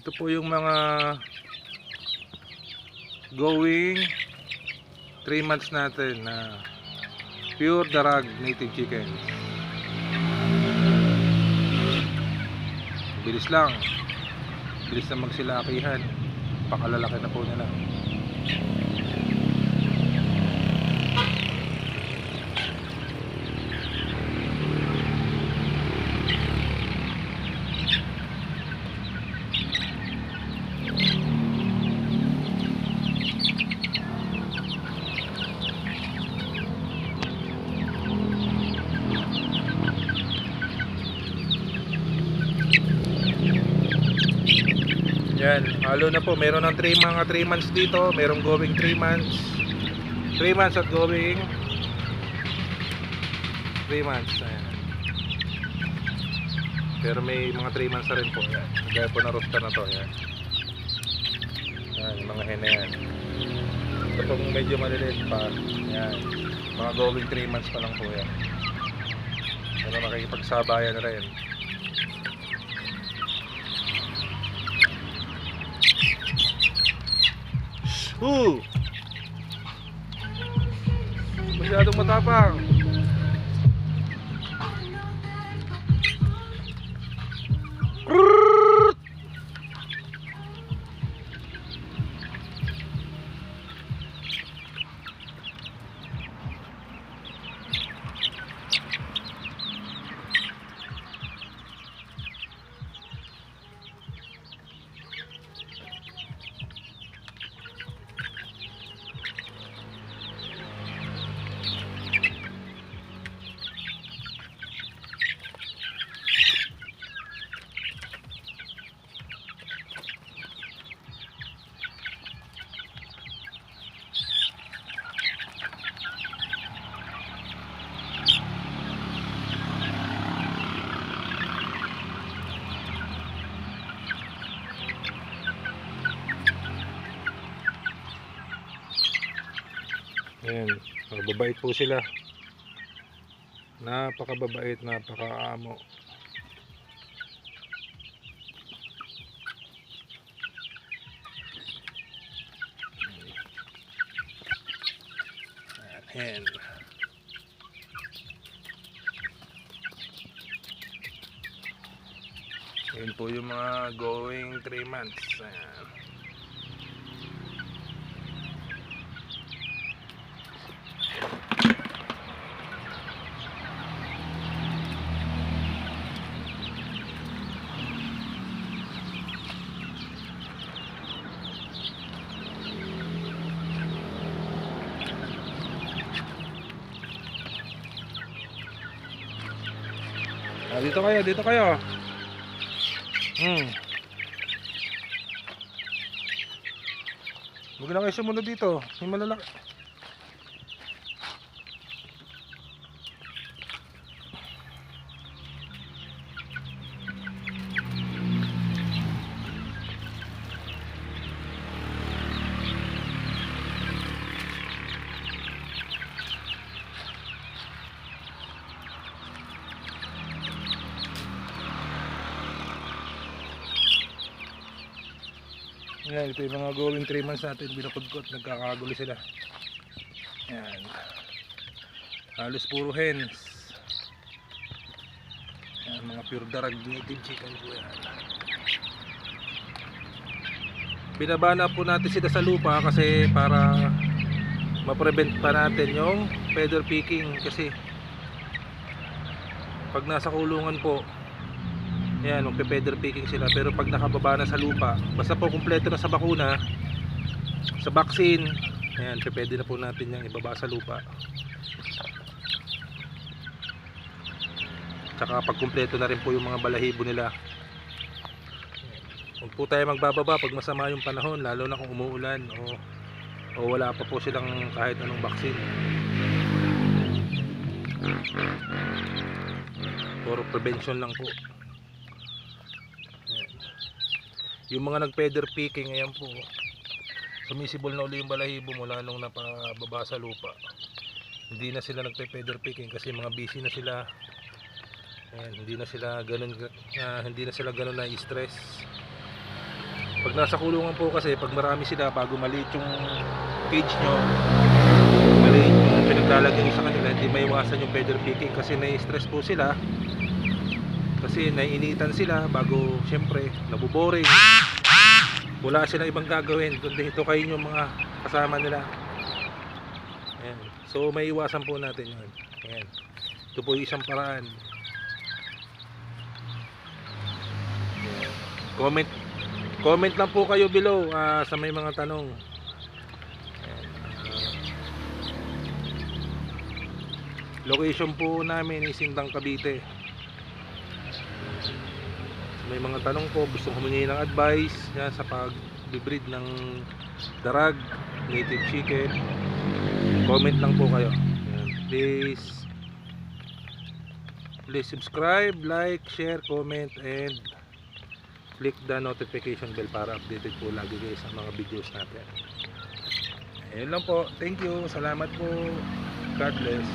Ito po yung mga going 3 months natin na pure darag native chickens. Bilis lang. Bilis na magsilakihan. Pakalalaki na po nila. Yan, halo na po. Meron ng mga 3 months dito. Merong going 3 months. 3 months at going 3 months. Ayan. Pero may mga 3 months na rin po. Yan. Gaya po na rooster na to. Yan. Yan, mga hen na yan. Ito pong medyo maliliit pa. Yan. Mga going 3 months pa lang po yan. Ano, makikipagsabayan na rin. Masyadong matapang. Ayan, mababait po sila. Napakababait, napakaamo. Ayan. Ayan po yung mga going 3 months. Ayan. Dito kayo, dito kayo. Huwag na kayo sumunod dito. May malalaki. Yan, ito yung mga going 3 months natin, binapagkot, nagkakagulo sila. Yan. Halos puro hens. Yan, mga pure darag native chicken po yan. Binabana po natin sila sa lupa kasi para ma-prevent pa natin yung feather picking, kasi pag nasa kulungan po, yan, magpe-feather picking sila. Pero pag nakababa na sa lupa, basta po kumpleto na sa bakuna, sa vaccine, ayan, pwede na po natin yung ibaba sa lupa. Tsaka pag kumpleto na rin po yung mga balahibo nila. Huwag po tayo magbababa pag masama yung panahon, lalo na kung umuulan o wala pa po silang kahit anong vaccine. Puro prevention lang po. Yung mga nag-feather picking, ayan po, sumisibol na uli yung balahibo mula nung napababa sa lupa. Hindi na sila nagpe-feather picking kasi mga busy na sila. Ayan, hindi na sila ganun na stress. Pag nasa kulungan po kasi, pag marami sila, bago maliit yung cage nyo, maliit yung pinaglalagyan nyo sa kanila, hindi maiwasan yung feather picking kasi nai-stress po sila. Kasi naiinitan sila bago, syempre, nabuboring. Wala silang ibang gagawin kundi tukayin yung mga kasama nila. Ayan. So may iwasan po natin yun. Ayan. Ito po isang paraan. Ayan. Comment lang po kayo below sa may mga tanong. Ayan. Location po namin is Sindang, Cavite. May mga tanong po, gusto humingi ng advice yan, sa pag-breed ng darag, native chicken, comment lang po kayo. Yan. Please subscribe, like, share, comment, and click the notification bell para updated po lagi kayo sa mga videos natin. Ayun lang po, thank you, salamat po, God bless.